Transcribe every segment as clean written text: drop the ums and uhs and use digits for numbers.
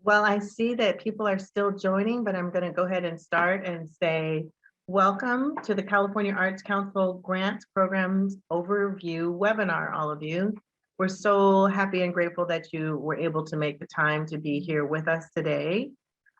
Well, I see that people are still joining, but I'm going to go ahead and start and say, welcome to the California Arts Council Grants Programs Overview webinar, all of you. We're so happy and grateful that you were able to make the time to be here with us today.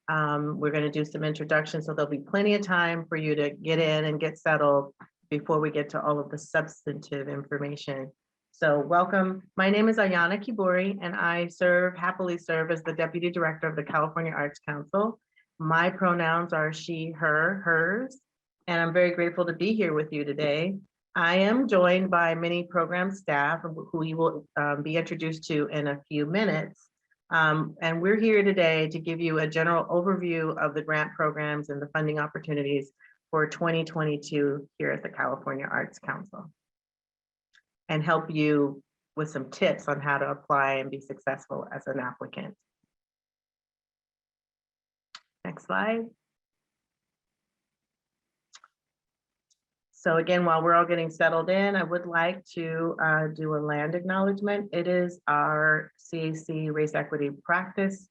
We're going to do some introductions, so there'll be plenty of time for you to get in and get settled before we get to all of the substantive information. So welcome. My name is Ayana Kiburi, and I happily serve as the Deputy Director of the California Arts Council. My pronouns are she, her, hers, and I'm very grateful to be here with you today. I am joined by many program staff who you will be introduced to in a few minutes. And we're here today to give you a general overview of the grant programs and the funding opportunities for 2022 here at the California Arts Council, and help you with some tips on how to apply and be successful as an applicant. Next slide. So again, while we're all getting settled in, I would like to do a land acknowledgement. It is our CAC race equity practice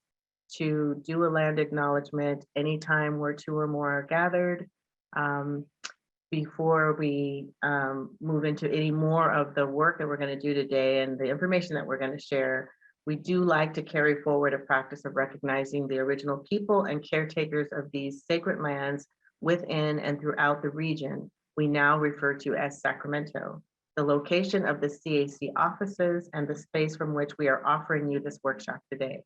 to do a land acknowledgement anytime where two or more are gathered. Before we move into any more of the work that we're going to do today and the information that we're going to share, we do like to carry forward a practice of recognizing the original people and caretakers of these sacred lands within and throughout the region we now refer to as Sacramento, the location of the CAC offices and the space from which we are offering you this workshop today.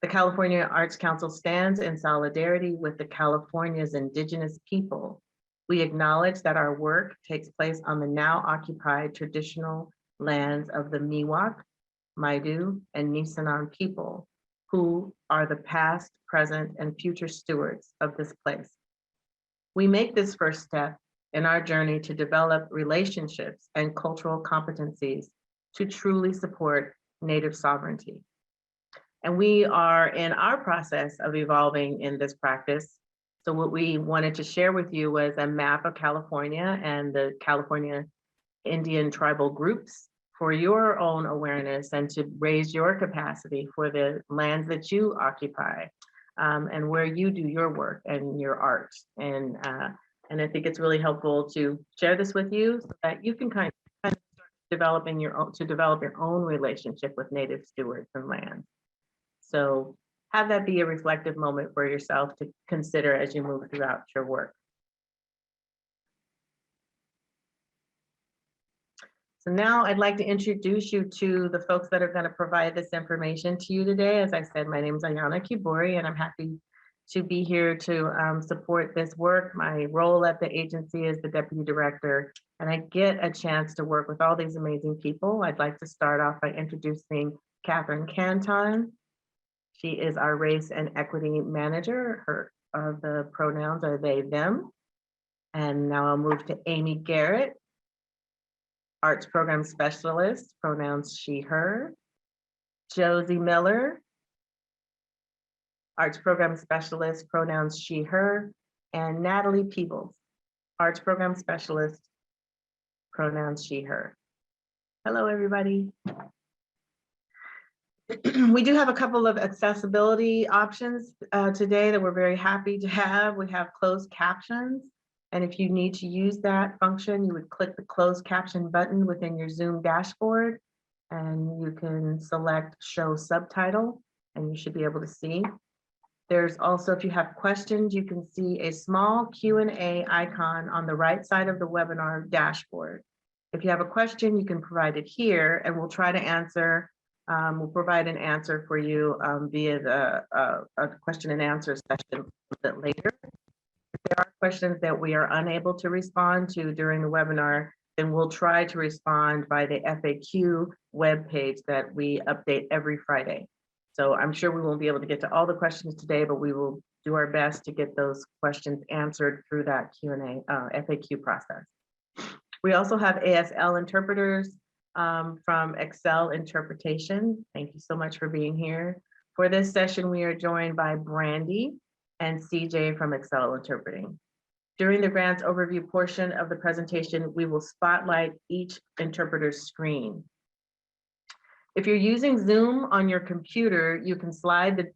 The California Arts Council stands in solidarity with the California's indigenous people. We acknowledge that our work takes place on the now occupied traditional lands of the Miwok, Maidu, and Nisenan people, who are the past, present, and future stewards of this place. We make this first step in our journey to develop relationships and cultural competencies to truly support Native sovereignty. And we are in our process of evolving in this practice. So what we wanted to share with you was a map of California and the California Indian tribal groups for your own awareness and to raise your capacity for the lands that you occupy and where you do your work and your art. And I think it's really helpful to share this with you so that you can kind of start developing develop your own relationship with Native stewards and land. So have that be a reflective moment for yourself to consider as you move throughout your work. So now I'd like to introduce you to the folks that are going to provide this information to you today. As I said, my name is Ayana Kiburi, and I'm happy to be here to support this work. My role at the agency is the Deputy Director, and I get a chance to work with all these amazing people. I'd like to start off by introducing Catherine Canton. She is our Race and Equity Manager. The pronouns are they, them. And now I'll move to Amy Garrett, Arts Program Specialist, pronouns she, her. Josie Miller, Arts Program Specialist, pronouns she, her. And Natalie Peebles, Arts Program Specialist, pronouns she, her. Hello, everybody. We do have a couple of accessibility options today that we're very happy to have. We have closed captions. And if you need to use that function, you would click the closed caption button within your Zoom dashboard, and you can select show subtitle, and you should be able to see. There's also, if you have questions, you can see a small Q&A icon on the right side of the webinar dashboard. If you have a question, you can provide it here, and we'll try to answer. We'll provide an answer for you via a question and answer session a bit later. If there are questions that we are unable to respond to during the webinar, then we'll try to respond by the FAQ webpage that we update every Friday. So I'm sure we won't be able to get to all the questions today, but we will do our best to get those questions answered through that Q&A FAQ process. We also have ASL interpreters from Excel Interpretation. Thank you so much for being here. For this session, we are joined by Brandy and CJ from Excel Interpreting. During the grants overview portion of the presentation, we will spotlight each interpreter's screen. If you're using Zoom on your computer, you can slide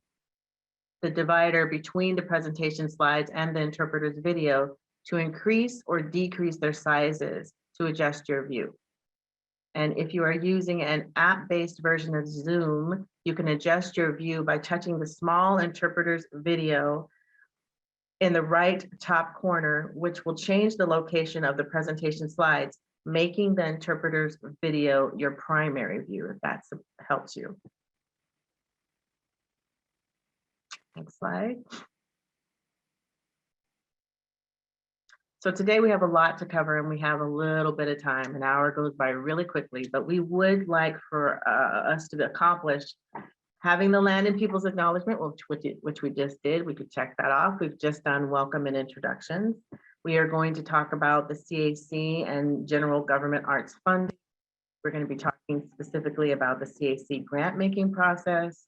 the divider between the presentation slides and the interpreter's video to increase or decrease their sizes to adjust your view. And if you are using an app-based version of Zoom, you can adjust your view by touching the small interpreter's video in the right top corner, which will change the location of the presentation slides, making the interpreter's video your primary view, if that helps you. Next slide. So today we have a lot to cover and we have a little bit of time. An hour goes by really quickly, but we would like for us to accomplish having the land and people's acknowledgement, which we just did. We could check that off. We've just done welcome and introductions. We are going to talk about the CAC and general government arts funding. We're going to be talking specifically about the CAC grant making process,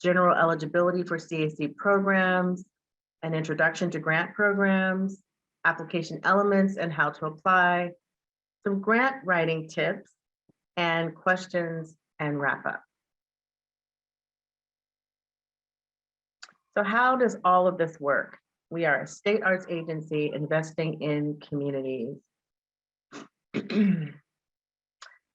general eligibility for CAC programs, an introduction to grant programs, application elements and how to apply, some grant writing tips, and questions and wrap up. So how does all of this work? We are a state arts agency investing in communities.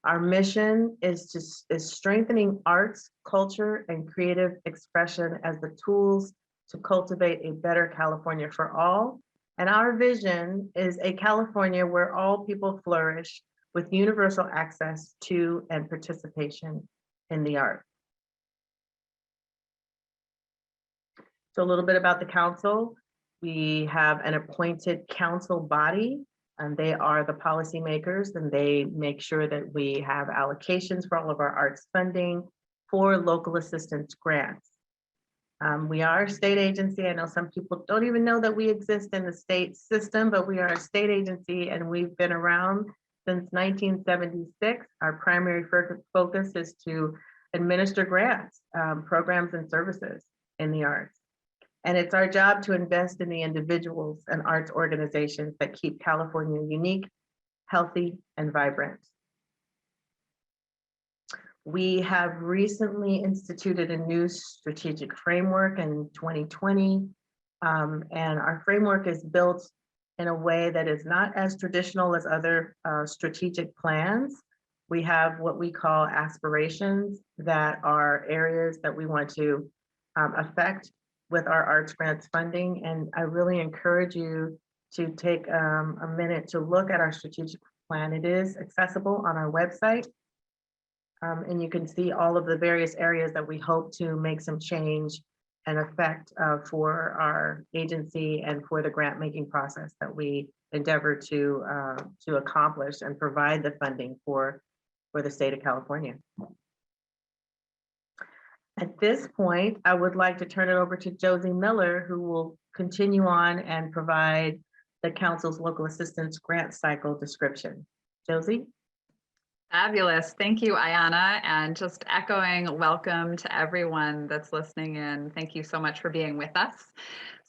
Our mission is strengthening arts, culture, and creative expression as the tools to cultivate a better California for all. And our vision is a California where all people flourish with universal access to and participation in the arts. So a little bit about the council. We have an appointed council body, and they are the policymakers, and they make sure that we have allocations for all of our arts funding for local assistance grants. We are a state agency. I know some people don't even know that we exist in the state system, but we are a state agency and we've been around since 1976. Our primary focus is to administer grants, programs, and services in the arts. And it's our job to invest in the individuals and arts organizations that keep California unique, healthy, and vibrant. We have recently instituted a new strategic framework in 2020, and our framework is built in a way that is not as traditional as other strategic plans. We have what we call aspirations that are areas that we want to affect with our arts grants funding, and I really encourage you to take a minute to look at our strategic plan. It is accessible on our website. And you can see all of the various areas that we hope to make some change and affect for our agency and for the grant making process that we endeavor to accomplish and provide the funding for the state of California. At this point, I would like to turn it over to Josie Miller, who will continue on and provide the council's local assistance grant cycle description. Josie? Fabulous. Thank you, Ayana. And just echoing welcome to everyone that's listening in. Thank you so much for being with us.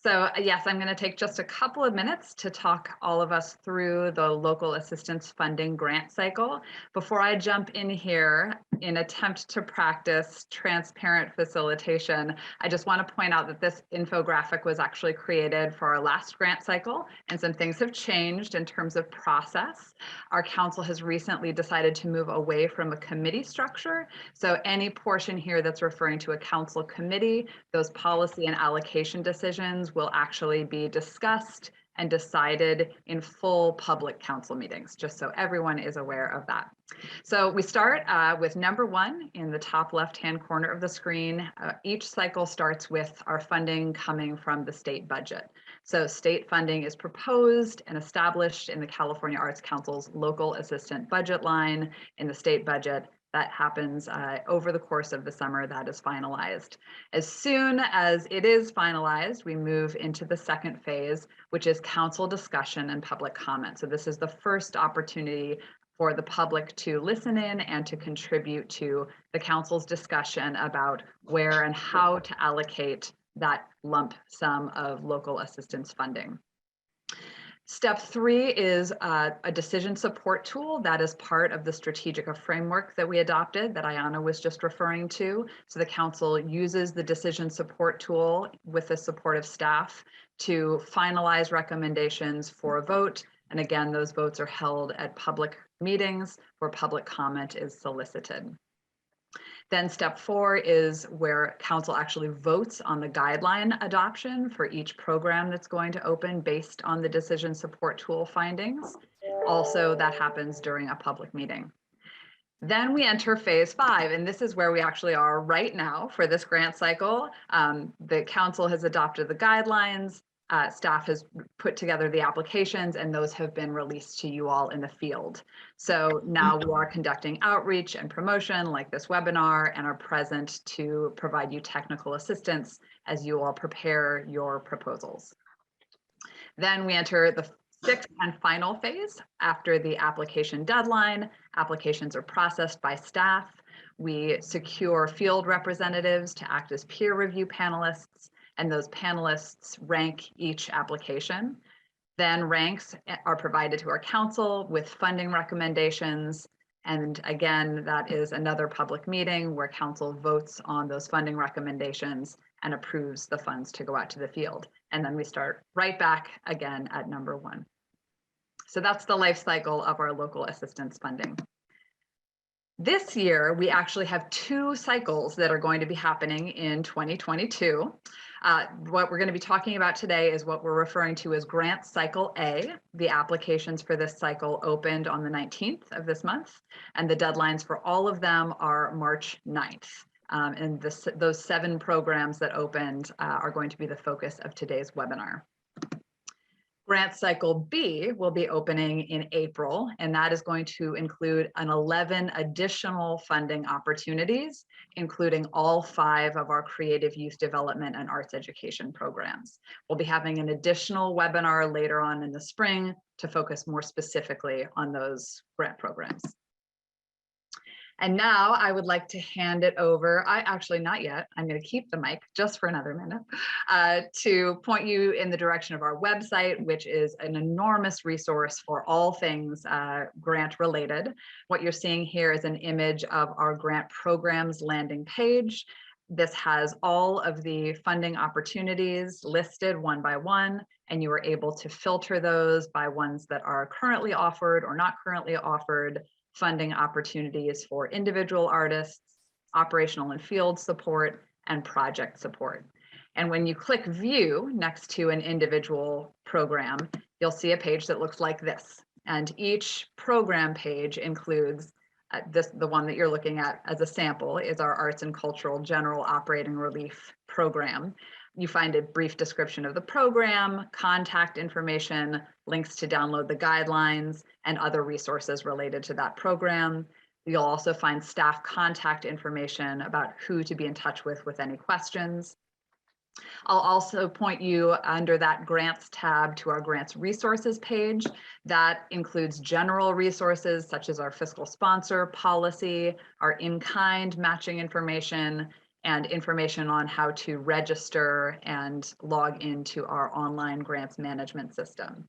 So yes, I'm going to take just a couple of minutes to talk all of us through the local assistance funding grant cycle. Before I jump in here, in attempt to practice transparent facilitation, I just want to point out that this infographic was actually created for our last grant cycle, and some things have changed in terms of process. Our council has recently decided to move away from a committee structure. So any portion here that's referring to a council committee, those policy and allocation decisions will actually be discussed and decided in full public council meetings, just so everyone is aware of that. So we start with number one in the top left-hand corner of the screen. Each cycle starts with our funding coming from the state budget. So state funding is proposed and established in the California Arts Council's local assistant budget line in the state budget. That happens over the course of the summer. That is finalized. As soon as it is finalized, we move into the second phase, which is council discussion and public comment. So this is the first opportunity for the public to listen in and to contribute to the council's discussion about where and how to allocate that lump sum of local assistance funding. Step 3 is a decision support tool that is part of the strategic framework that we adopted that Ayanna was just referring to. So the council uses the decision support tool with the support of staff to finalize recommendations for a vote. And again, those votes are held at public meetings where public comment is solicited. Then step 4 is where council actually votes on the guideline adoption for each program that's going to open based on the decision support tool findings. Also, that happens during a public meeting. Then we enter phase 5, and this is where we actually are right now for this grant cycle. The council has adopted the guidelines, staff has put together the applications, and those have been released to you all in the field. So now we are conducting outreach and promotion like this webinar and are present to provide you technical assistance as you all prepare your proposals. Then we enter the 6th and final phase. After the application deadline, applications are processed by staff. We secure field representatives to act as peer review panelists, and those panelists rank each application. Then ranks are provided to our council with funding recommendations. And again, that is another public meeting where council votes on those funding recommendations and approves the funds to go out to the field. And then we start right back again at number 1. So that's the life cycle of our local assistance funding. This year, we actually have 2 cycles that are going to be happening in 2022. What we're going to be talking about today is what we're referring to as Grant Cycle A. The applications for this cycle opened on the 19th of this month, and the deadlines for all of them are March 9th. And those 7 programs that opened are going to be the focus of today's webinar. Grant Cycle B will be opening in April, and that is going to include an 11 additional funding opportunities, including all 5 of our creative youth development and arts education programs. We'll be having an additional webinar later on in the spring to focus more specifically on those grant programs. And now I would like to hand it over, not yet, I'm going to keep the mic just for another minute, to point you in the direction of our website, which is an enormous resource for all things grant related. What you're seeing here is an image of our grant programs landing page. This has all of the funding opportunities listed one by one, and you are able to filter those by ones that are currently offered or not currently offered, funding opportunities for individual artists, operational and field support, and project support. And when you click view next to an individual program, you'll see a page that looks like this. And each program page includes the one that you're looking at as a sample is our Arts and Cultural General Operating Relief Program. You find a brief description of the program, contact information, links to download the guidelines, and other resources related to that program. You'll also find staff contact information about who to be in touch with any questions. I'll also point you under that grants tab to our grants resources page. That includes general resources such as our fiscal sponsor policy, our in-kind matching information, and information on how to register and log into our online grants management system.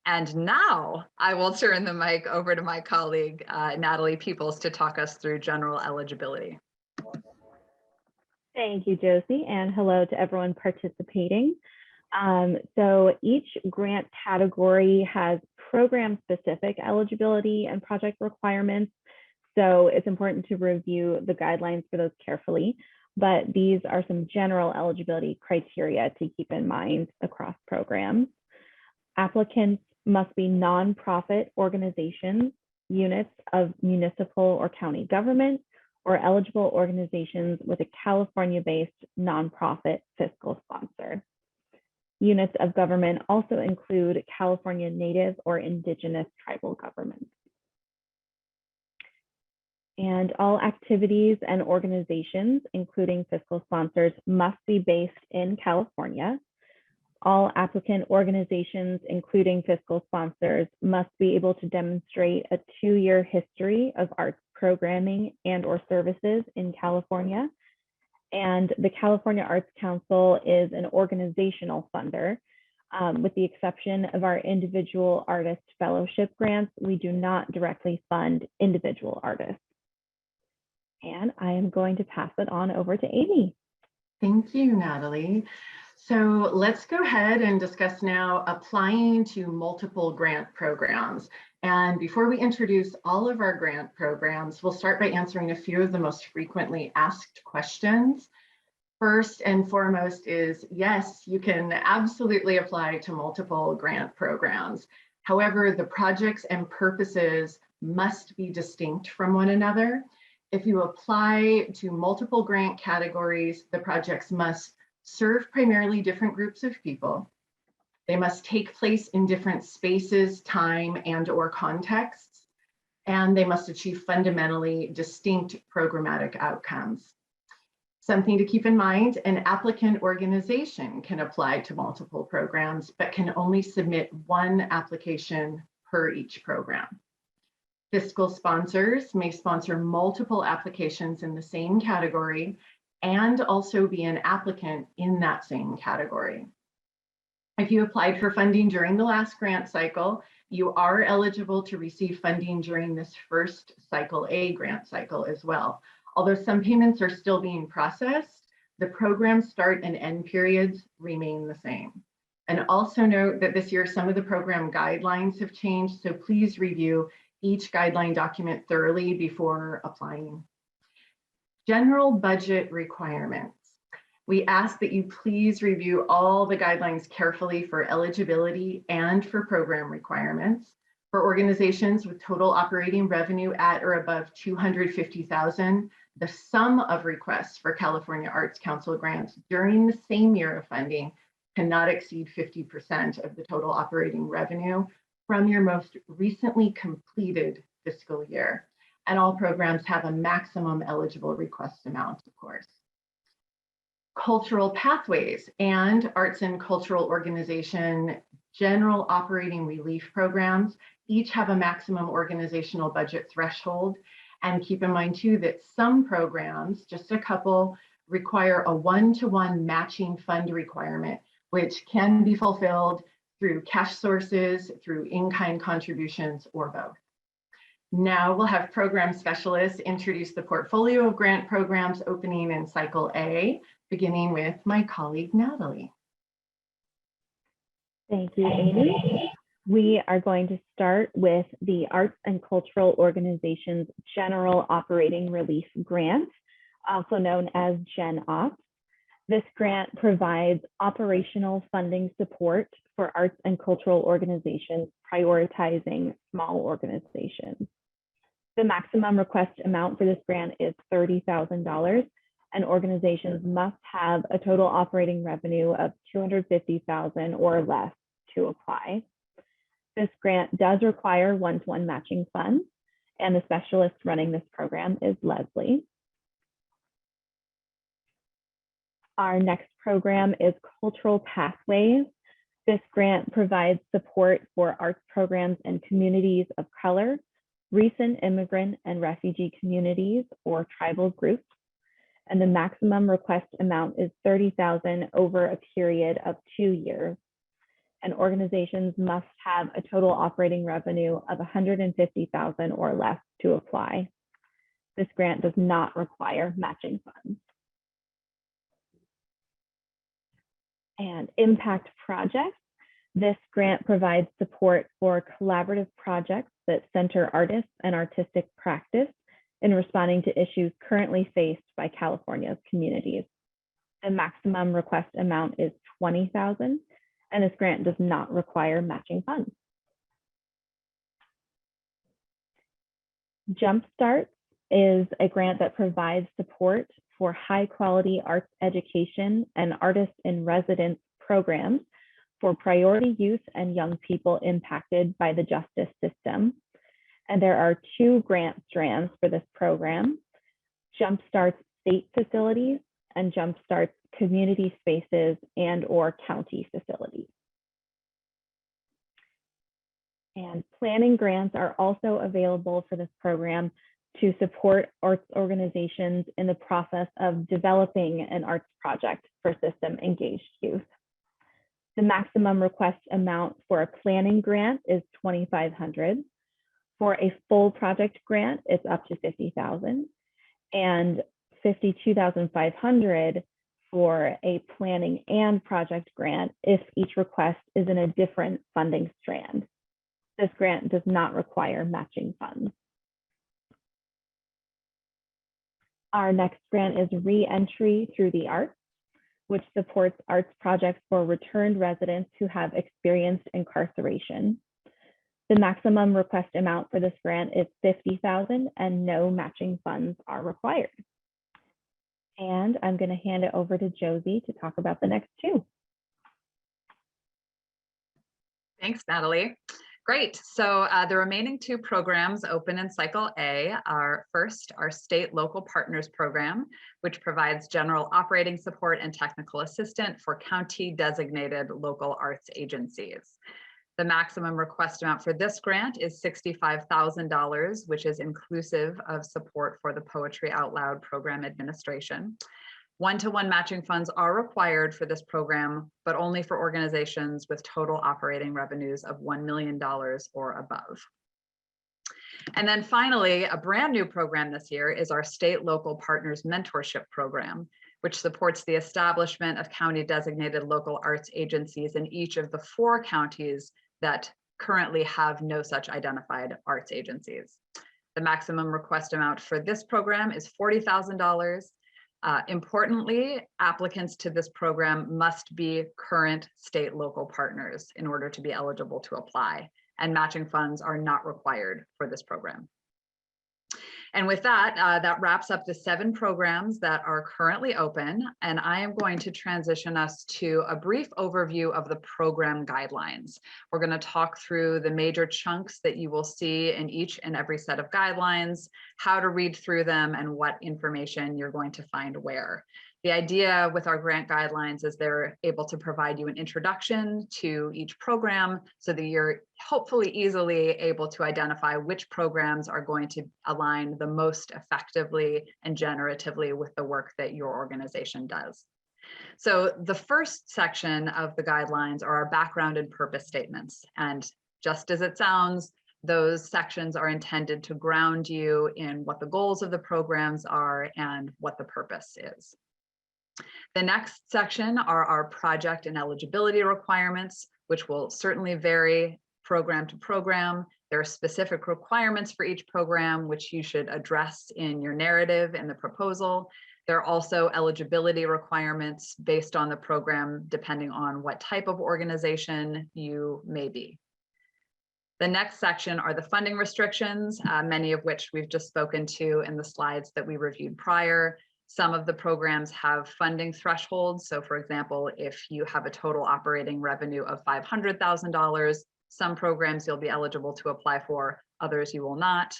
And now I will turn the mic over to my colleague, Natalie Peoples, to talk us through general eligibility. Thank you, Josie, and hello to everyone participating. So each grant category has program-specific eligibility and project requirements. So it's important to review the guidelines for those carefully, but these are some general eligibility criteria to keep in mind across programs. Applicants must be nonprofit organizations, units of municipal or county government, or eligible organizations with a California-based nonprofit fiscal sponsor. Units of government also include California Native or Indigenous tribal governments. And all activities and organizations, including fiscal sponsors, must be based in California. All applicant organizations, including fiscal sponsors, must be able to demonstrate a 2-year history of arts programming and or services in California. And the California Arts Council is an organizational funder. With the exception of our individual artist fellowship grants, we do not directly fund individual artists. And I am going to pass it on over to Amy. Thank you, Natalie. So let's go ahead and discuss now applying to multiple grant programs. And before we introduce all of our grant programs, we'll start by answering a few of the most frequently asked questions. First and foremost is, yes, you can absolutely apply to multiple grant programs. However, the projects and purposes must be distinct from one another. If you apply to multiple grant categories, the projects must serve primarily different groups of people. They must take place in different spaces, time, and/or contexts, and they must achieve fundamentally distinct programmatic outcomes. Something to keep in mind, an applicant organization can apply to multiple programs, but can only submit one application per each program. Fiscal sponsors may sponsor multiple applications in the same category and also be an applicant in that same category. If you applied for funding during the last grant cycle, you are eligible to receive funding during this first Cycle A grant cycle as well. Although some payments are still being processed, the program start and end periods remain the same. And also note that this year, some of the program guidelines have changed, so please review each guideline document thoroughly before applying. General budget requirements. We ask that you please review all the guidelines carefully for eligibility and for program requirements. For organizations with total operating revenue at or above $250,000, the sum of requests for California Arts Council grants during the same year of funding cannot exceed 50% of the total operating revenue from your most recently completed fiscal year. And all programs have a maximum eligible request amount, of course. Cultural pathways and arts and cultural organization general operating relief programs each have a maximum organizational budget threshold. And keep in mind too that some programs, just a couple, require a one-to-one matching fund requirement, which can be fulfilled through cash sources, through in-kind contributions, or both. Now we'll have program specialists introduce the portfolio of grant programs opening in Cycle A, beginning with my colleague, Natalie. Thank you, Amy. We are going to start with the Arts and Cultural Organizations General Operating Relief Grant, also known as GenOps. This grant provides operational funding support for arts and cultural organizations prioritizing small organizations. The maximum request amount for this grant is $30,000, and organizations must have a total operating revenue of $250,000 or less to apply. This grant does require one-to-one matching funds, and the specialist running this program is Leslie. Our next program is Cultural Pathways. This grant provides support for arts programs in communities of color, recent immigrant and refugee communities, or tribal groups. And the maximum request amount is $30,000 over a period of 2 years. And organizations must have a total operating revenue of $150,000 or less to apply. This grant does not require matching funds. And impact projects. This grant provides support for collaborative projects that center artists and artistic practice in responding to issues currently faced by California's communities. The maximum request amount is $20,000, and this grant does not require matching funds. Jumpstart is a grant that provides support for high quality arts education and artist in residence programs for priority youth and young people impacted by the justice system. And there are 2 grant strands for this program: Jumpstart's state facilities and Jumpstart's community spaces and/or county facilities. And planning grants are also available for this program to support arts organizations in the process of developing an arts project for system engaged youth. The maximum request amount for a planning grant is $2,500. For a full project grant, it's up to $50,000, and $52,500 for a planning and project grant if each request is in a different funding strand. This grant does not require matching funds. Our next grant is Reentry through the Arts, which supports arts projects for returned residents who have experienced incarceration. The maximum request amount for this grant is $50,000 and no matching funds are required. And I'm going to hand it over to Josie to talk about the next two. Thanks, Natalie. Great. So the remaining two programs open in Cycle A are first our State Local Partners Program, which provides general operating support and technical assistance for county designated local arts agencies. The maximum request amount for this grant is $65,000, which is inclusive of support for the Poetry Out Loud program administration. One-to-one matching funds are required for this program, but only for organizations with total operating revenues of $1 million or above. And then finally, a brand new program this year is our State Local Partners Mentorship Program, which supports the establishment of county designated local arts agencies in each of the 4 counties that currently have no such identified arts agencies. The maximum request amount for this program is $40,000. Importantly, applicants to this program must be current state local partners in order to be eligible to apply, and matching funds are not required for this program. And with that, that wraps up the 7 programs that are currently open, and I am going to transition us to a brief overview of the program guidelines. We're going to talk through the major chunks that you will see in each and every set of guidelines, how to read through them, and what information you're going to find where. The idea with our grant guidelines is they're able to provide you an introduction to each program so that you're hopefully easily able to identify which programs are going to align the most effectively and generatively with the work that your organization does. So the first section of the guidelines are our background and purpose statements. And just as it sounds, those sections are intended to ground you in what the goals of the programs are and what the purpose is. The next section are our project and eligibility requirements, which will certainly vary program to program. There are specific requirements for each program, which you should address in your narrative and the proposal. There are also eligibility requirements based on the program, depending on what type of organization you may be. The next section are the funding restrictions, many of which we've just spoken to in the slides that we reviewed prior. Some of the programs have funding thresholds. So for example, if you have a total operating revenue of $500,000, some programs you'll be eligible to apply for, others you will not.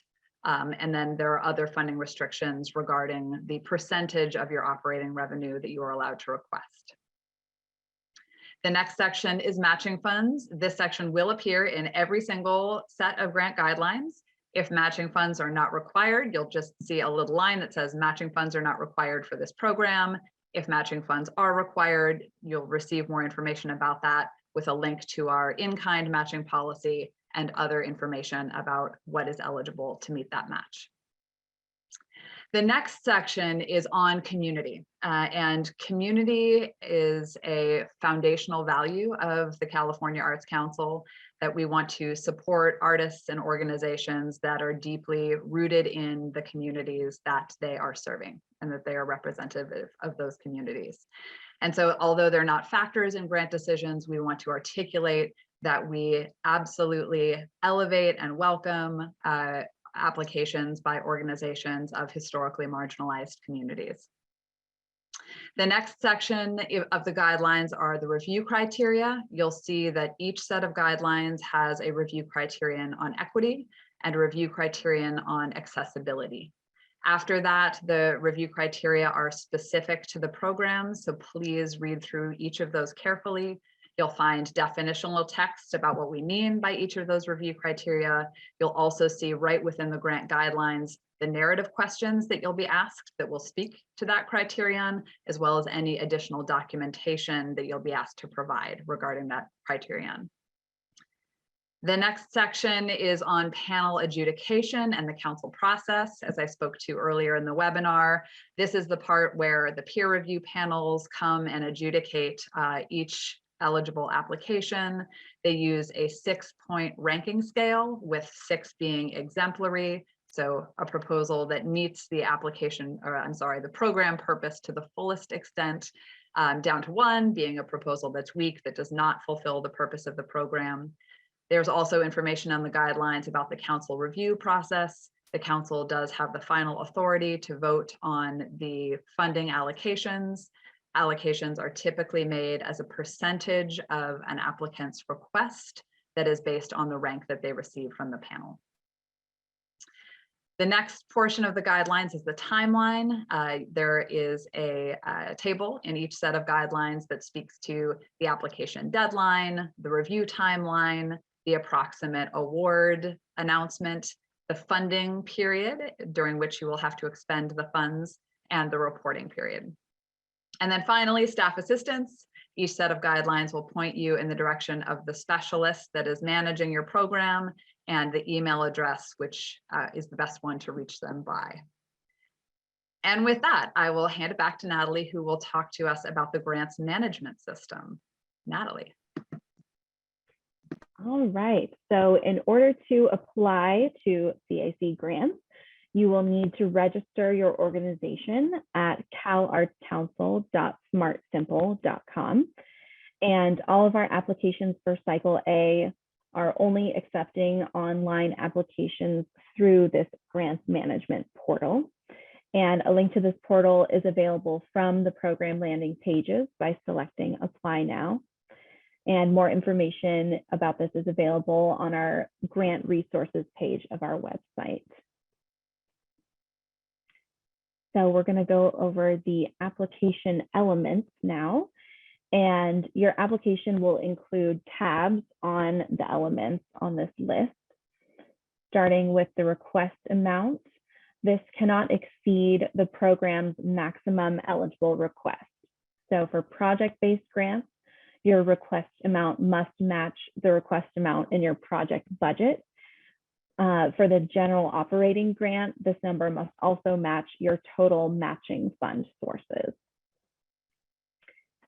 And then there are other funding restrictions regarding the percentage of your operating revenue that you are allowed to request. The next section is matching funds. This section will appear in every single set of grant guidelines. If matching funds are not required, you'll just see a little line that says matching funds are not required for this program. If matching funds are required, you'll receive more information about that with a link to our in-kind matching policy and other information about what is eligible to meet that match. The next section is on community, and community is a foundational value of the California Arts Council, that we want to support artists and organizations that are deeply rooted in the communities that they are serving and that they are representative of those communities. And so although they're not factors in grant decisions, we want to articulate that we absolutely elevate and welcome applications by organizations of historically marginalized communities. The next section of the guidelines are the review criteria. You'll see that each set of guidelines has a review criterion on equity and a review criterion on accessibility. After that, the review criteria are specific to the program, so please read through each of those carefully. You'll find definitional text about what we mean by each of those review criteria. You'll also see right within the grant guidelines the narrative questions that you'll be asked that will speak to that criterion, as well as any additional documentation that you'll be asked to provide regarding that criterion. The next section is on panel adjudication and the council process. As I spoke to earlier in the webinar, this is the part where the peer review panels come and adjudicate each eligible application. They use a 6-point ranking scale, with 6 being exemplary. So a proposal that meets the the program purpose to the fullest extent, down to 1 being a proposal that's weak, that does not fulfill the purpose of the program. There's also information on the guidelines about the council review process. The council does have the final authority to vote on the funding allocations. Allocations are typically made as a percentage of an applicant's request that is based on the rank that they receive from the panel. The next portion of the guidelines is the timeline. There is a table in each set of guidelines that speaks to the application deadline, the review timeline, the approximate award announcement, the funding period during which you will have to expend the funds, and the reporting period. And then finally, staff assistance. Each set of guidelines will point you in the direction of the specialist that is managing your program, and the email address, which is the best one to reach them by. And with that, I will hand it back to Natalie, who will talk to us about the grants management system. Natalie. All right, so in order to apply to CAC grants, you will need to register your organization at calartscouncil.smartsimple.com. And all of our applications for Cycle A are only accepting online applications through this grants management portal. And a link to this portal is available from the program landing pages by selecting Apply Now. And more information about this is available on our grant resources page of our website. So we're going to go over the application elements now. And your application will include tabs on the elements on this list, starting with the request amount. This cannot exceed the program's maximum eligible request. So for project-based grants, your request amount must match the request amount in your project budget. For the general operating grant, this number must also match your total matching fund sources.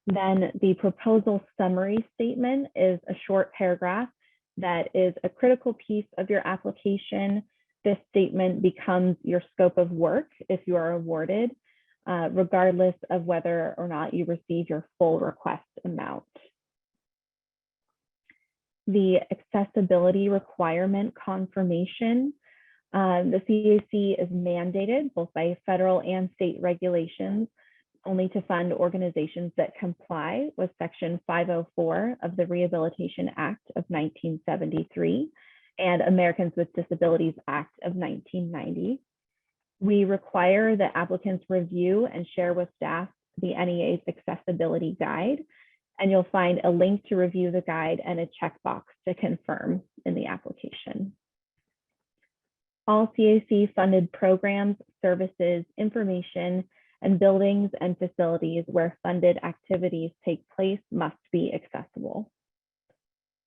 Then the proposal summary statement is a short paragraph that is a critical piece of your application. This statement becomes your scope of work if you are awarded, regardless of whether or not you receive your full request amount. The accessibility requirement confirmation. The CAC is mandated both by federal and state regulations only to fund organizations that comply with Section 504 of the Rehabilitation Act of 1973 and Americans with Disabilities Act of 1990. We require that applicants review and share with staff the NEA's accessibility guide, and you'll find a link to review the guide and a checkbox to confirm in the application. All CAC funded programs, services, information, and buildings and facilities where funded activities take place must be accessible.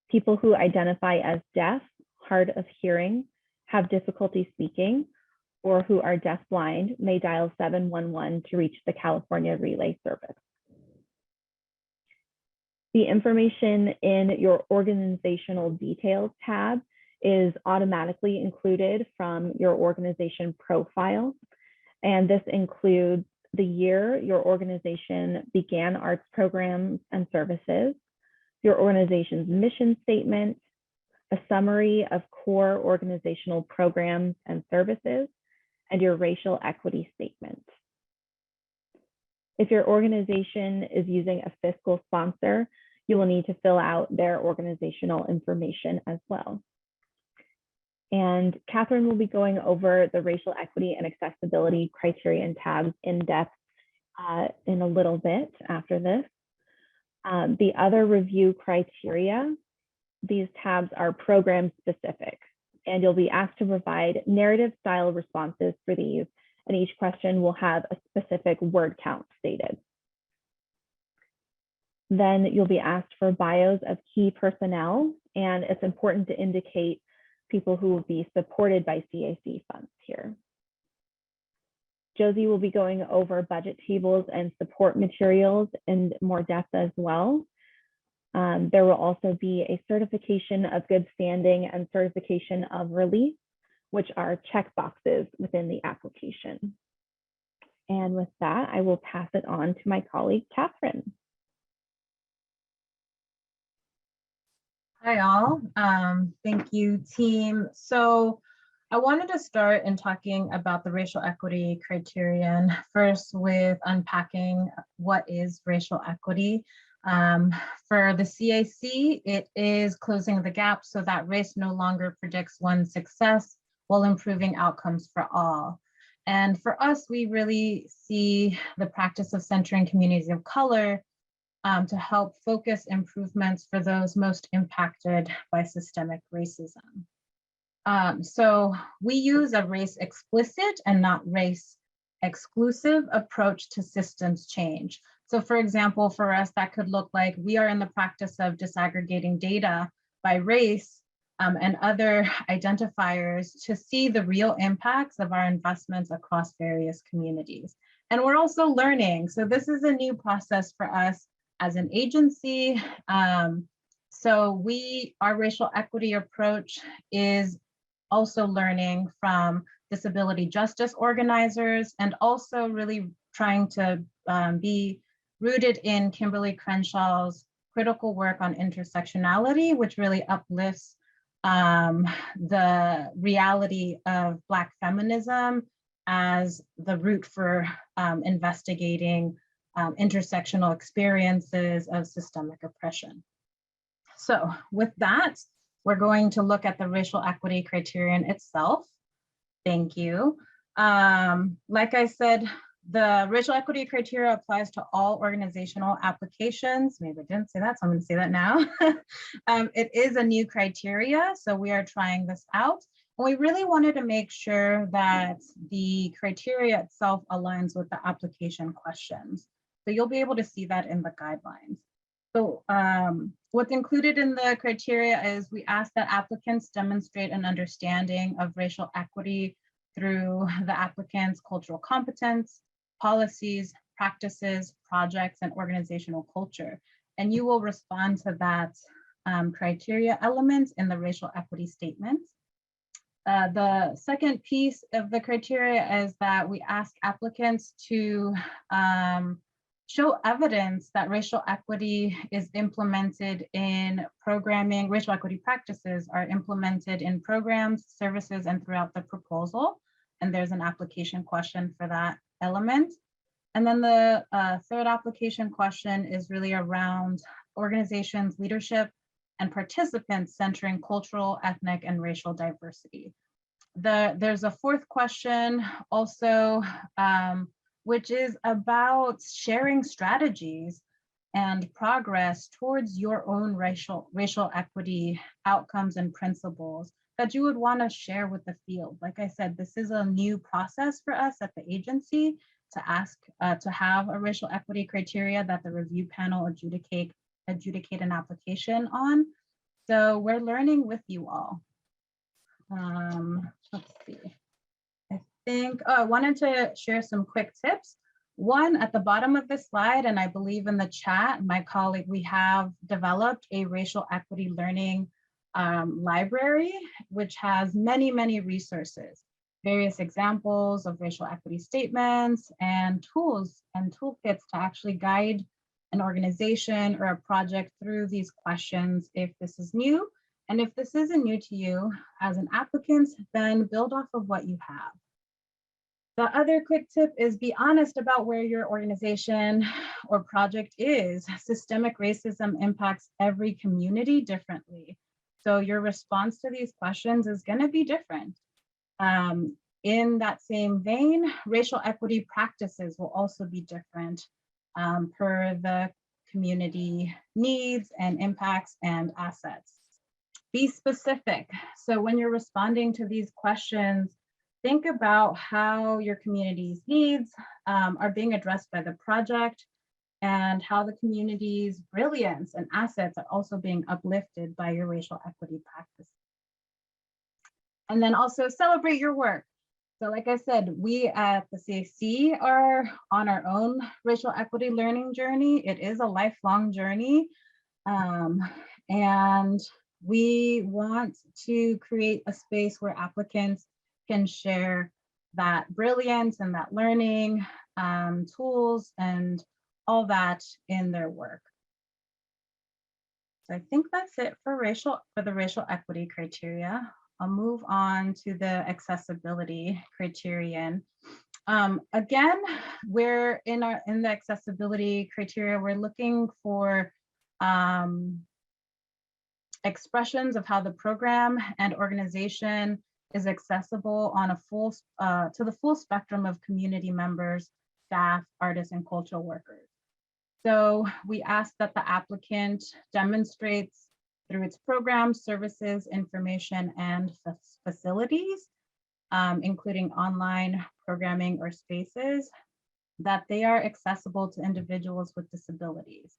People who identify as deaf, hard of hearing, have difficulty speaking, or who are deafblind may dial 711 to reach the California Relay Service. The information in your organizational details tab is automatically included from your organization profile, and this includes the year your organization began arts programs and services, your organization's mission statement, a summary of core organizational programs and services, and your racial equity statement. If your organization is using a fiscal sponsor, you will need to fill out their organizational information as well. And Catherine will be going over the racial equity and accessibility criterion tabs in depth in a little bit after this. The other review criteria, these tabs are program specific, and you'll be asked to provide narrative style responses for these, and each question will have a specific word count stated. Then you'll be asked for bios of key personnel, and it's important to indicate people who will be supported by CAC funds here. Josie will be going over budget tables and support materials in more depth as well. There will also be a certification of good standing and certification of release, which are checkboxes within the application. And with that, I will pass it on to my colleague, Catherine. Hi all, thank you team. So I wanted to start in talking about the racial equity criterion, first with unpacking what is racial equity. For the CAC, it is closing the gap so that race no longer predicts one's success while improving outcomes for all. And for us, we really see the practice of centering communities of color to help focus improvements for those most impacted by systemic racism. So we use a race explicit and not race exclusive approach to systems change. So for example, for us, that could look like we are in the practice of disaggregating data by race and other identifiers to see the real impacts of our investments across various communities. And we're also learning. So this is a new process for us as an agency. So our racial equity approach is also learning from disability justice organizers and also really trying to be rooted in Kimberly Crenshaw's critical work on intersectionality, which really uplifts the reality of Black feminism as the root for investigating intersectional experiences of systemic oppression. So with that, we're going to look at the racial equity criterion itself. Thank you. Like I said, the racial equity criteria applies to all organizational applications. Maybe I didn't say that, so I'm going to say that now. It is a new criteria, so we are trying this out. And we really wanted to make sure that the criteria itself aligns with the application questions. So you'll be able to see that in the guidelines. So what's included in the criteria is we ask that applicants demonstrate an understanding of racial equity through the applicant's cultural competence, policies, practices, projects, and organizational culture. And you will respond to that criteria elements in the racial equity statement. The second piece of the criteria is that we ask applicants to show evidence that racial equity is implemented in programming, racial equity practices are implemented in programs, services, and throughout the proposal. And there's an application question for that element. And then the third application question is really around organizations, leadership, and participants centering cultural, ethnic, and racial diversity. There's a fourth question also, which is about sharing strategies and progress towards your own racial equity outcomes and principles that you would want to share with the field. Like I said, this is a new process for us at the agency to ask to have a racial equity criteria that the review panel adjudicate an application on. So we're learning with you all. Let's see. I wanted to share some quick tips. One, at the bottom of this slide, and I believe in the chat, my colleague, we have developed a racial equity learning library, which has many, many resources, various examples of racial equity statements and tools and toolkits to actually guide an organization or a project through these questions if this is new. And if this isn't new to you as an applicant, then build off of what you have. The other quick tip is be honest about where your organization or project is. Systemic racism impacts every community differently. So your response to these questions is going to be different. In that same vein, racial equity practices will also be different per the community needs and impacts and assets. Be specific. So when you're responding to these questions, think about how your community's needs are being addressed by the project and how the community's brilliance and assets are also being uplifted by your racial equity practices. And then also celebrate your work. So like I said, we at the CAC are on our own racial equity learning journey. It is a lifelong journey. And we want to create a space where applicants can share that brilliance and that learning tools and all that in their work. So I think that's it for the racial equity criteria. I'll move on to the accessibility criterion. Again, we're in the accessibility criteria, we're looking for expressions of how the program and organization is accessible on a to the full spectrum of community members, staff, artists, and cultural workers. So we ask that the applicant demonstrates through its programs, services, information, and facilities, including online programming or spaces, that they are accessible to individuals with disabilities.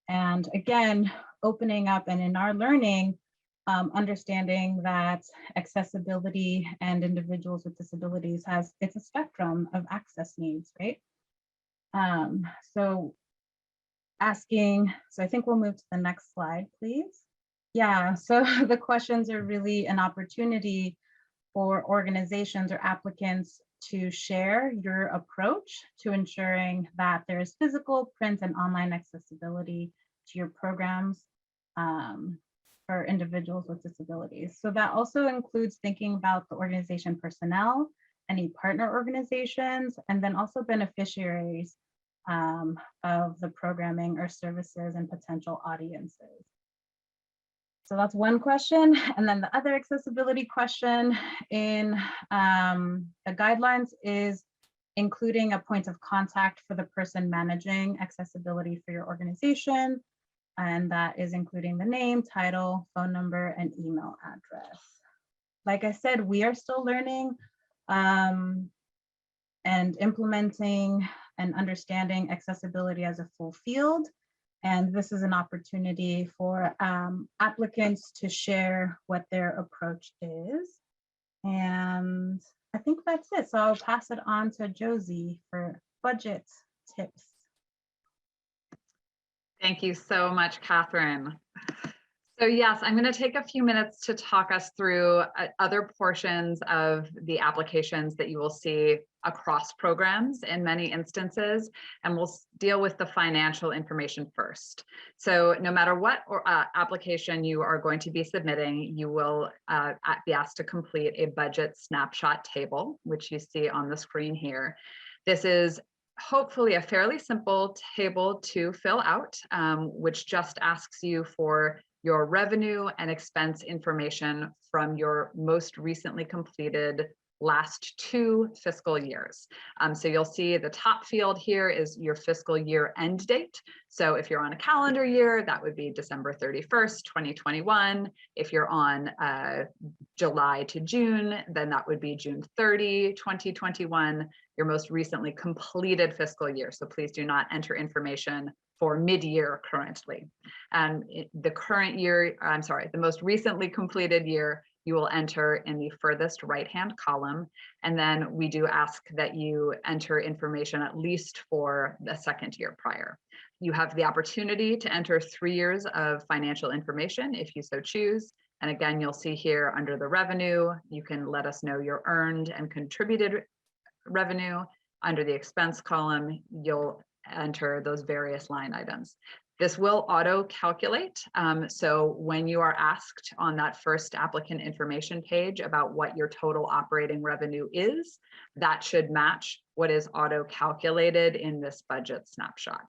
And again, opening up and in our learning, understanding that accessibility and individuals with disabilities it's a spectrum of access needs, right? So I think we'll move to the next slide, please. Yeah, so the questions are really an opportunity for organizations or applicants to share your approach to ensuring that there is physical, print, and online accessibility to your programs for individuals with disabilities. So that also includes thinking about the organization personnel, any partner organizations, and then also beneficiaries of the programming or services and potential audiences. So that's one question. And then the other accessibility question in the guidelines is including a point of contact for the person managing accessibility for your organization. And that is including the name, title, phone number, and email address. Like I said, we are still learning and implementing and understanding accessibility as a full field. And this is an opportunity for applicants to share what their approach is. And I think that's it. So I'll pass it on to Josie for budget tips. Thank you so much, Catherine. So yes, I'm going to take a few minutes to talk us through other portions of the applications that you will see across programs in many instances, and we'll deal with the financial information first. So no matter what application you are going to be submitting, you will be asked to complete a budget snapshot table, which you see on the screen here. This is hopefully a fairly simple table to fill out, which just asks you for your revenue and expense information from your most recently completed last 2 fiscal years. So you'll see the top field here is your fiscal year end date. So if you're on a calendar year, that would be December 31st, 2021. If you're on July to June, then that would be June 30, 2021, your most recently completed fiscal year. So please do not enter information for mid-year currently. And the current year, I'm sorry, the most recently completed year, you will enter in the furthest right-hand column. And then we do ask that you enter information at least for the second year prior. You have the opportunity to enter 3 years of financial information if you so choose. And again, you'll see here under the revenue, you can let us know your earned and contributed revenue. Under the expense column, you'll enter those various line items. This will auto calculate. So when you are asked on that first applicant information page about what your total operating revenue is, that should match what is auto calculated in this budget snapshot.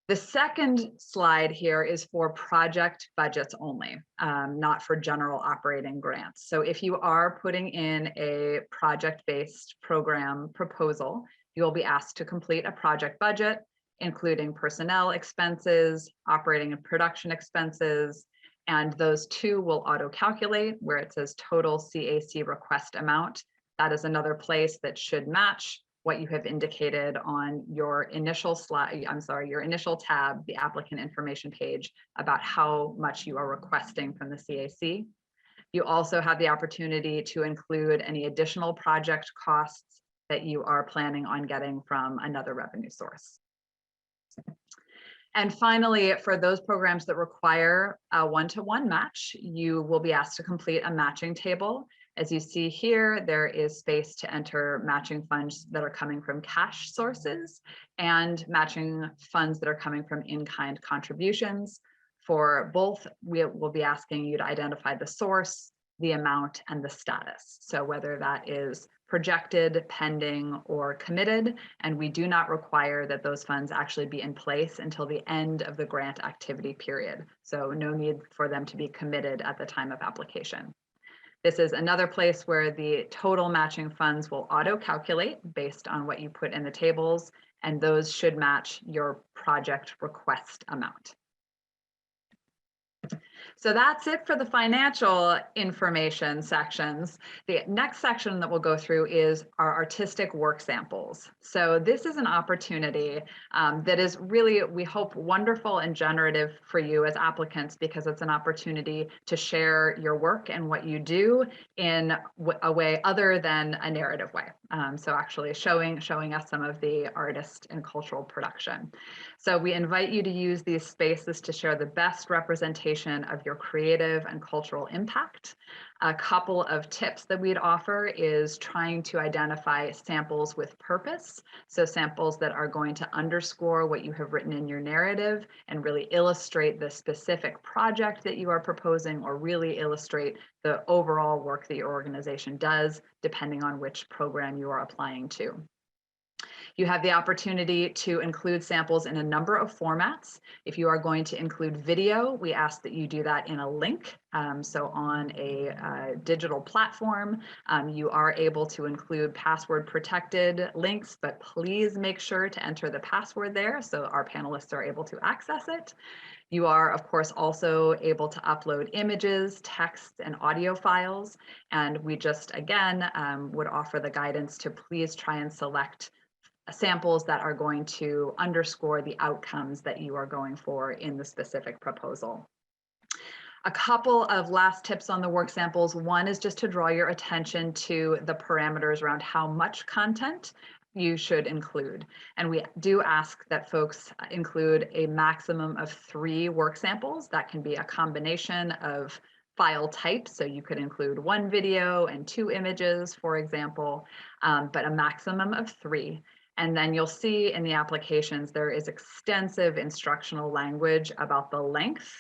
The second slide here is for project budgets only, not for general operating grants. So if you are putting in a project-based program proposal, you will be asked to complete a project budget. including personnel expenses, operating and production expenses, and those two will auto-calculate where it says total CAC request amount. That is another place that should match what you have indicated on your initial slide, your initial tab, the applicant information page, about how much you are requesting from the CAC. You also have the opportunity to include any additional project costs that you are planning on getting from another revenue source. And finally, for those programs that require a one-to-one match, you will be asked to complete a matching table. As you see here, there is space to enter matching funds that are coming from cash sources and matching funds that are coming from in-kind contributions. For both, we will be asking you to identify the source, the amount, and the status. So whether that is projected, pending, or committed, and we do not require that those funds actually be in place until the end of the grant activity period. So no need for them to be committed at the time of application. This is another place where the total matching funds will auto-calculate based on what you put in the tables, and those should match your project request amount. So that's it for the financial information sections. The next section that we'll go through is our artistic work samples. So this is an opportunity that is really, we hope, wonderful and generative for you as applicants, because it's an opportunity to share your work and what you do in a way other than a narrative way. So actually showing us some of the artist and cultural production. So we invite you to use these spaces to share the best representation of your creative and cultural impact. A couple of tips that we'd offer is trying to identify samples with purpose. So samples that are going to underscore what you have written in your narrative and really illustrate the specific project that you are proposing, or really illustrate the overall work that your organization does, depending on which program you are applying to. You have the opportunity to include samples in a number of formats. If you are going to include video, we ask that you do that in a link. So on a digital platform, you are able to include password protected links, but please make sure to enter the password there so our panelists are able to access it. You are, of course, also able to upload images, text, and audio files. And we just, again, would offer the guidance to please try and select samples that are going to underscore the outcomes that you are going for in the specific proposal. A couple of last tips on the work samples. One is just to draw your attention to the parameters around how much content you should include. And we do ask that folks include a maximum of 3 work samples. That can be a combination of file types, so you could include 1 video and 2 images, for example, but a maximum of 3. And then you'll see in the applications, there is extensive instructional language about the length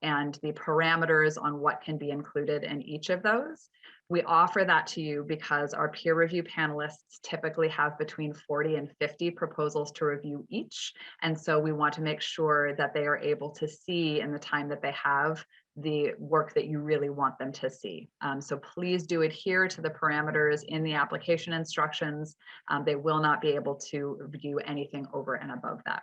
and the parameters on what can be included in each of those. We offer that to you because our peer review panelists typically have between 40 and 50 proposals to review each. And so we want to make sure that they are able to see in the time that they have the work that you really want them to see. So please do adhere to the parameters in the application instructions. They will not be able to review anything over and above that.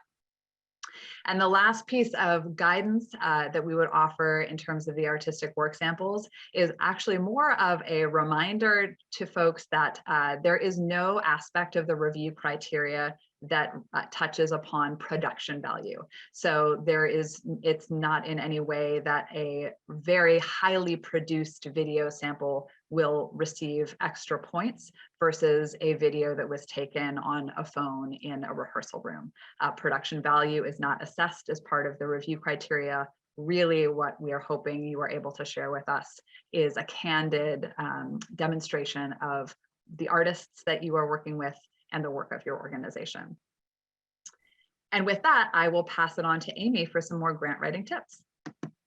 And the last piece of guidance that we would offer in terms of the artistic work samples is actually more of a reminder to folks that there is no aspect of the review criteria that touches upon production value. So it's not in any way that a very highly produced video sample will receive extra points versus a video that was taken on a phone in a rehearsal room. Production value is not assessed as part of the review criteria. Really what we are hoping you are able to share with us is a candid demonstration of the artists that you are working with and the work of your organization. And with that, I will pass it on to Amy for some more grant writing tips.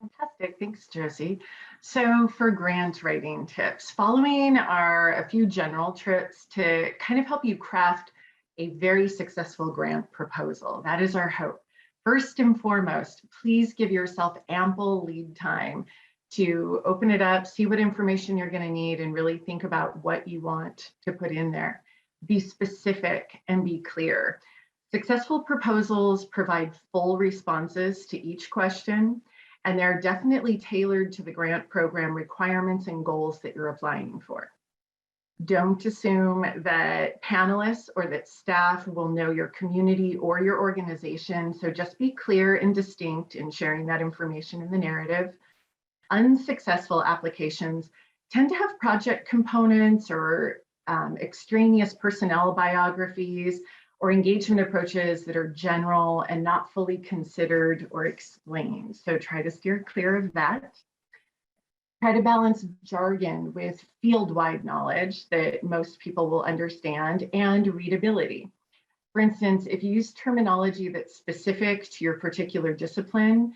Fantastic, thanks, Josie. So for grant writing tips, following are a few general tips to kind of help you craft a very successful grant proposal. That is our hope. First and foremost, please give yourself ample lead time to open it up, see what information you're going to need, and really think about what you want to put in there. Be specific and be clear. Successful proposals provide full responses to each question, and they're definitely tailored to the grant program requirements and goals that you're applying for. Don't assume that panelists or that staff will know your community or your organization, so just be clear and distinct in sharing that information in the narrative. Unsuccessful applications tend to have project components or extraneous personnel biographies or engagement approaches that are general and not fully considered or explained. So try to steer clear of that. Try to balance jargon with field-wide knowledge that most people will understand and readability. For instance, if you use terminology that's specific to your particular discipline,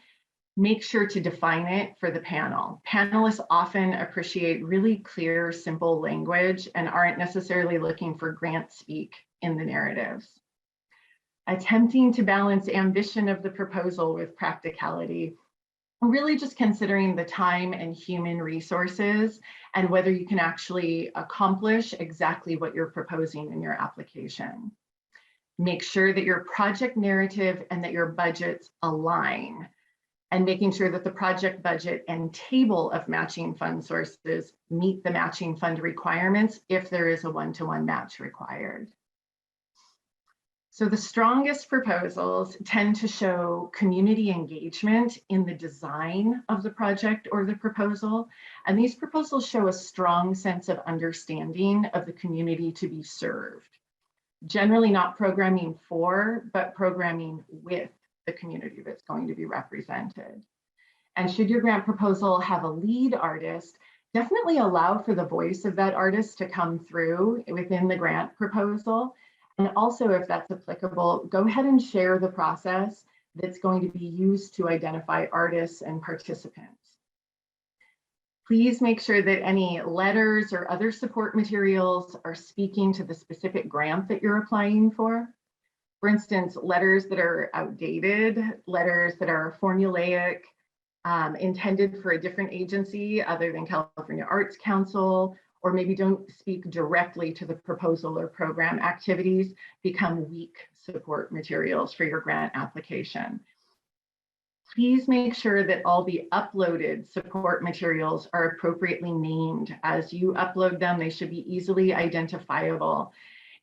make sure to define it for the panel. Panelists often appreciate really clear, simple language and aren't necessarily looking for grant speak in the narratives. Attempting to balance ambition of the proposal with practicality, really just considering the time and human resources and whether you can actually accomplish exactly what you're proposing in your application. Make sure that your project narrative and that your budgets align, and making sure that the project budget and table of matching fund sources meet the matching fund requirements if there is a one-to-one match required. So the strongest proposals tend to show community engagement in the design of the project or the proposal. And these proposals show a strong sense of understanding of the community to be served. Generally not programming for, but programming with the community that's going to be represented. And should your grant proposal have a lead artist, definitely allow for the voice of that artist to come through within the grant proposal. And also, if that's applicable, go ahead and share the process that's going to be used to identify artists and participants. Please make sure that any letters or other support materials are speaking to the specific grant that you're applying for. For instance, letters that are outdated, letters that are formulaic, intended for a different agency other than California Arts Council, or maybe don't speak directly to the proposal or program activities, become weak support materials for your grant application. Please make sure that all the uploaded support materials are appropriately named. As you upload them, they should be easily identifiable.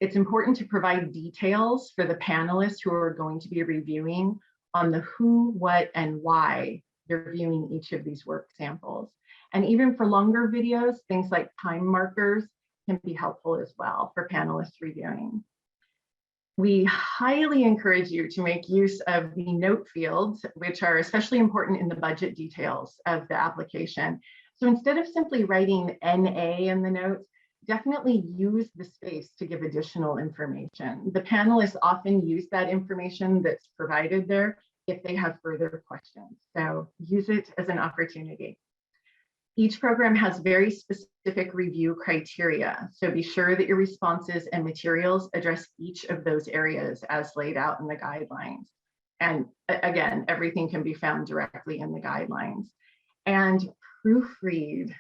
It's important to provide details for the panelists who are going to be reviewing on the who, what, and why they're viewing each of these work samples. And even for longer videos, things like time markers can be helpful as well for panelists reviewing. We highly encourage you to make use of the note fields, which are especially important in the budget details of the application. So instead of simply writing NA in the notes, definitely use the space to give additional information. The panelists often use that information that's provided there if they have further questions. So use it as an opportunity. Each program has very specific review criteria, so be sure that your responses and materials address each of those areas as laid out in the guidelines. And again, everything can be found directly in the guidelines. And proofread.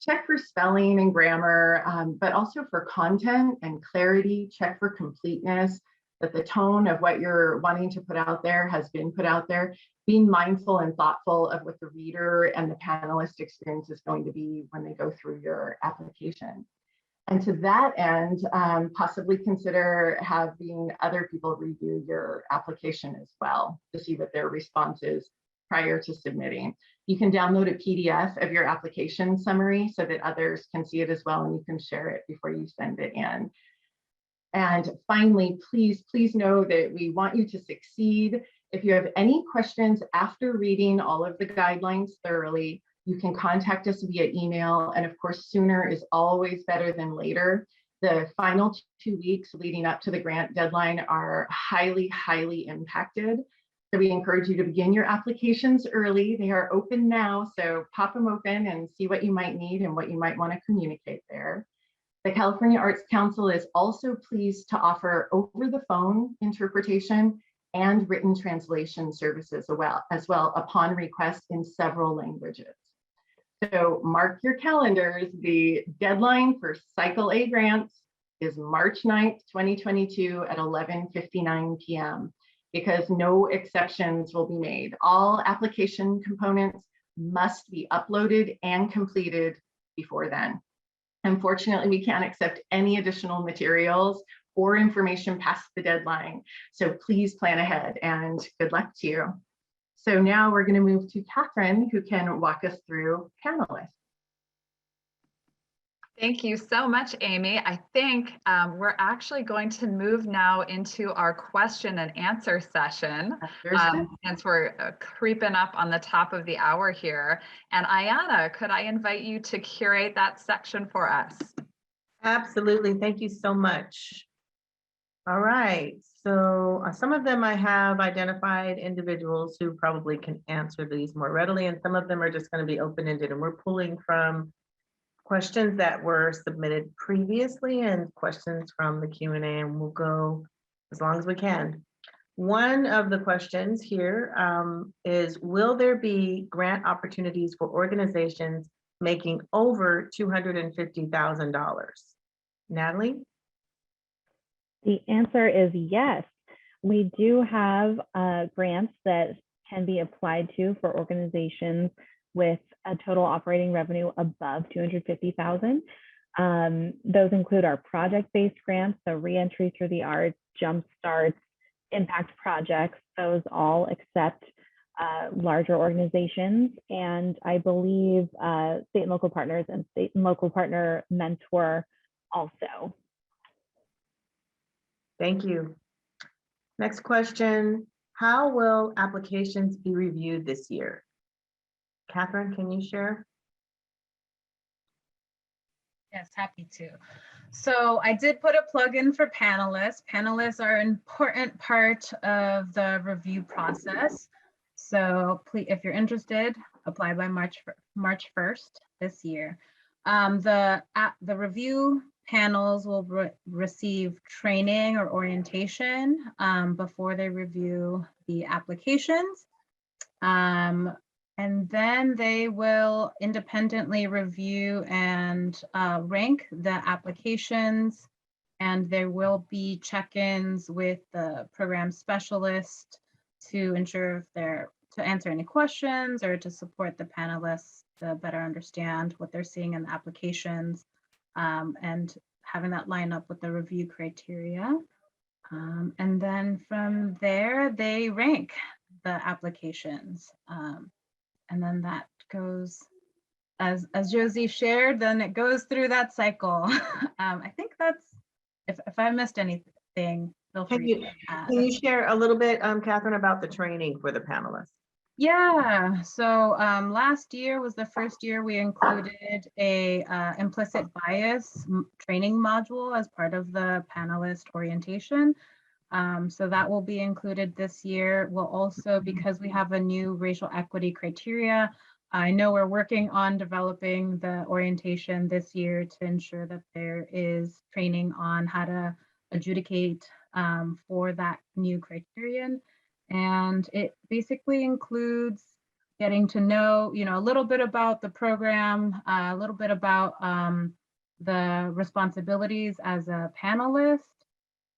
Check for spelling and grammar, but also for content and clarity. Check for completeness, that the tone of what you're wanting to put out there has been put out there. Being mindful and thoughtful of what the reader and the panelist experience is going to be when they go through your application. And to that end, possibly consider having other people review your application as well to see what their response is prior to submitting. You can download a PDF of your application summary so that others can see it as well, and you can share it before you send it in. And finally, please know that we want you to succeed. If you have any questions after reading all of the guidelines thoroughly, you can contact us via email. And of course, sooner is always better than later. The final 2 weeks leading up to the grant deadline are highly impacted. So we encourage you to begin your applications early. They are open now, so pop them open and see what you might need and what you might want to communicate there. The California Arts Council is also pleased to offer over-the-phone interpretation and written translation services as well upon request in several languages. So mark your calendars. The deadline for Cycle A grants is March 9th, 2022 at 11:59 p.m. because no exceptions will be made. All application components must be uploaded and completed before then. Unfortunately, we can't accept any additional materials or information past the deadline. So please plan ahead and good luck to you. So now we're going to move to Catherine, who can walk us through panelists. Thank you so much, Amy. I think we're actually going to move now into our question and answer session, since we're creeping up on the top of the hour here. And Ayana, could I invite you to curate that section for us? Absolutely. Thank you so much. All right. So some of them I have identified individuals who probably can answer these more readily, and some of them are just going to be open-ended, and we're pulling from questions that were submitted previously and questions from the Q&A, and we'll go as long as we can. One of the questions here is, will there be grant opportunities for organizations making over $250,000? Natalie? The answer is yes. We do have grants that can be applied to for organizations with a total operating revenue above $250,000. Those include our project-based grants, so Reentry through the Arts, Jumpstarts, impact projects. Those all accept larger organizations, and I believe state and local partners and state and local partner mentor also. Thank you. Next question, how will applications be reviewed this year? Catherine, can you share? Yes, happy to. So I did put a plug in for panelists. Panelists are an important part of the review process. So please, if you're interested, apply by March 1st this year. The review panels will receive training or orientation before they review the applications. And then they will independently review and rank the applications, and there will be check-ins with the program specialist to ensure if to answer any questions or to support the panelists to better understand what they're seeing in the applications, and having that line up with the review criteria. And then from there, they rank the applications. And then that goes, as Josie shared, then it goes through that cycle. I think that's, if I missed anything, feel free to add. Can you share a little bit, Catherine, about the training for the panelists? Yeah, so last year was the first year we included a implicit bias training module as part of the panelist orientation. So that will be included this year. We'll also, because we have a new racial equity criteria, I know we're working on developing the orientation this year to ensure that there is training on how to adjudicate for that new criterion. And it basically includes getting to know, a little bit about the program, a little bit about the responsibilities as a panelist.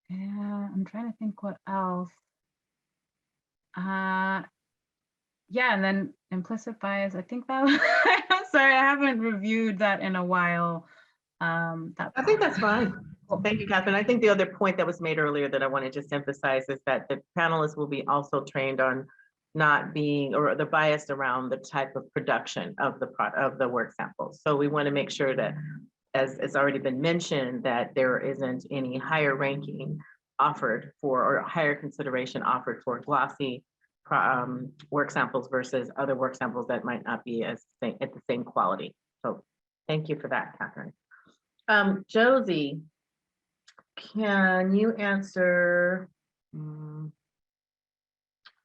Yeah, I'm trying to think what else. Yeah, and then implicit bias. I think that I'm sorry, I haven't reviewed that in a while. I think that's fine. Well, thank you, Catherine. I think the other point that was made earlier that I want to just emphasize is that the panelists will be also trained on not being, or the bias around the type of production of the work samples. So we want to make sure that, as it's already been mentioned, that there isn't any higher ranking offered for, or higher consideration offered for glossy work samples versus other work samples that might not be at the same quality. So thank you for that, Catherine. Josie, can you answer a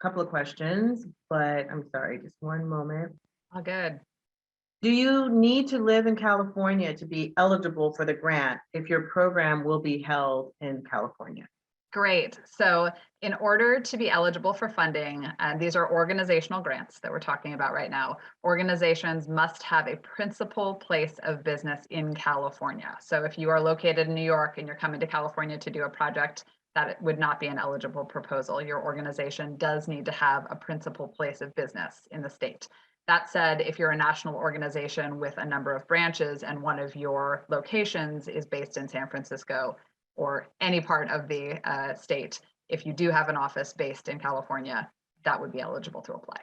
couple of questions, but I'm sorry, just one moment. All good. Do you need to live in California to be eligible for the grant if your program will be held in California? Great. So In order to be eligible for funding, these are organizational grants that we're talking about right now. Organizations must have a principal place of business in California. So if you are located in New York and you're coming to California to do a project, that would not be an eligible proposal. Your organization does need to have a principal place of business in the state. That said, if you're a national organization with a number of branches and one of your locations is based in San Francisco or any part of the state, if you do have an office based in California, that would be eligible to apply.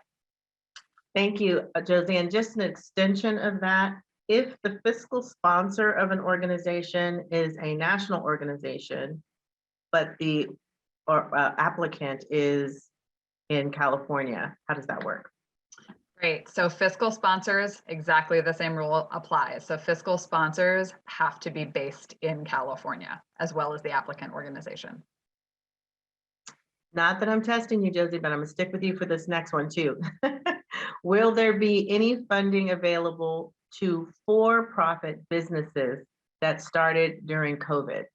Thank you, Josie. And just an extension of that, if the fiscal sponsor of an organization is a national organization, but the applicant is in California, how does that work? Great. So fiscal sponsors, exactly the same rule applies. So fiscal sponsors have to be based in California, as well as the applicant organization. Not that I'm testing you, Josie, but I'm gonna stick with you for this next one too. Will there be any funding available to for-profit businesses that started during COVID?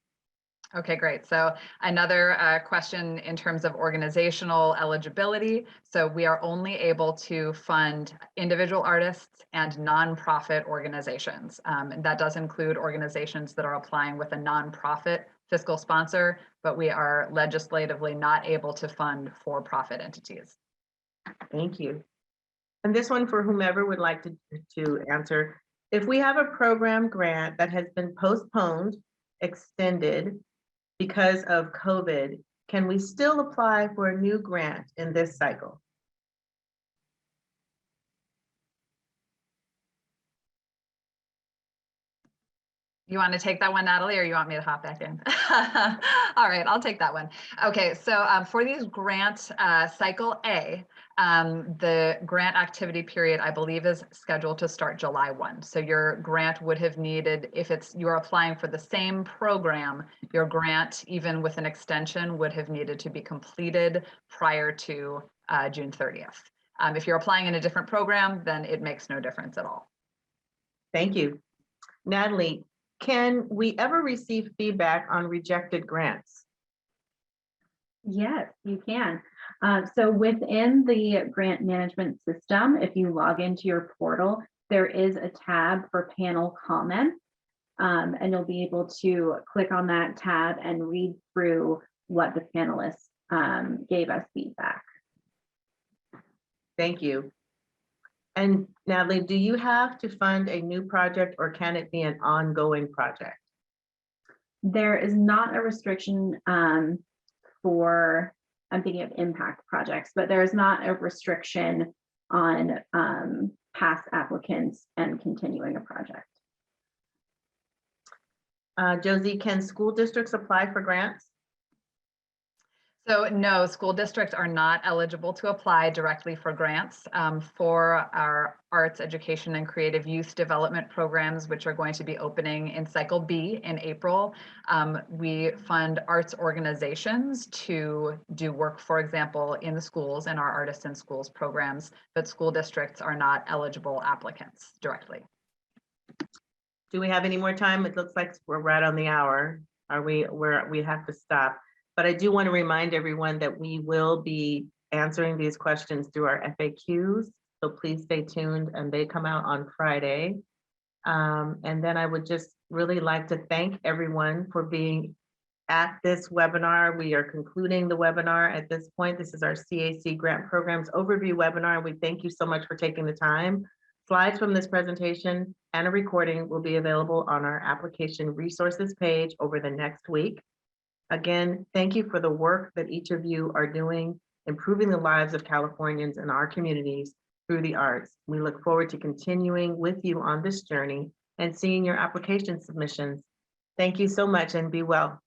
Okay, great. So another question in terms of organizational eligibility. So we are only able to fund individual artists and nonprofit organizations. And that does include organizations that are applying with a nonprofit fiscal sponsor, but we are legislatively not able to fund for-profit entities. Thank you. And this one for whomever would like to answer. If we have a program grant that has been postponed, extended because of COVID, can we still apply for a new grant in this cycle? You want to take that one, Natalie, or you want me to hop back in? All right, I'll take that one. Okay, so for these grants, cycle A, the grant activity period, I believe, is scheduled to start July 1. So your grant would have needed, if you're applying for the same program, your grant, even with an extension, would have needed to be completed prior to June 30th. If you're applying in a different program, then it makes no difference at all. Thank you. Natalie, can we ever receive feedback on rejected grants? Yes, you can. So within the grant management system, if you log into your portal, there is a tab for panel comments, and you'll be able to click on that tab and read through what the panelists gave us feedback. Thank you. And Natalie, do you have to fund a new project or can it be an ongoing project? There is not a restriction for, I'm thinking of impact projects, but there is not a restriction on past applicants and continuing a project. Josie, can school districts apply for grants? So no, school districts are not eligible to apply directly for grants for our arts, education, and creative youth development programs, which are going to be opening in cycle B in April. We fund arts organizations to do work, for example, in the schools and our Artists in Schools programs, but school districts are not eligible applicants directly. Do we have any more time? It looks like we're right on the hour. We have to stop. But I do want to remind everyone that we will be answering these questions through our FAQs. So please stay tuned, and they come out on Friday. And then I would just really like to thank everyone for being at this webinar. We are concluding the webinar at this point. This is our CAC Grant Programs Overview webinar. We thank you so much for taking the time. Slides from this presentation and a recording will be available on our application resources page over the next week. Again, thank you for the work that each of you are doing, improving the lives of Californians and our communities through the arts. We look forward to continuing with you on this journey and seeing your application submissions. Thank you so much and be well.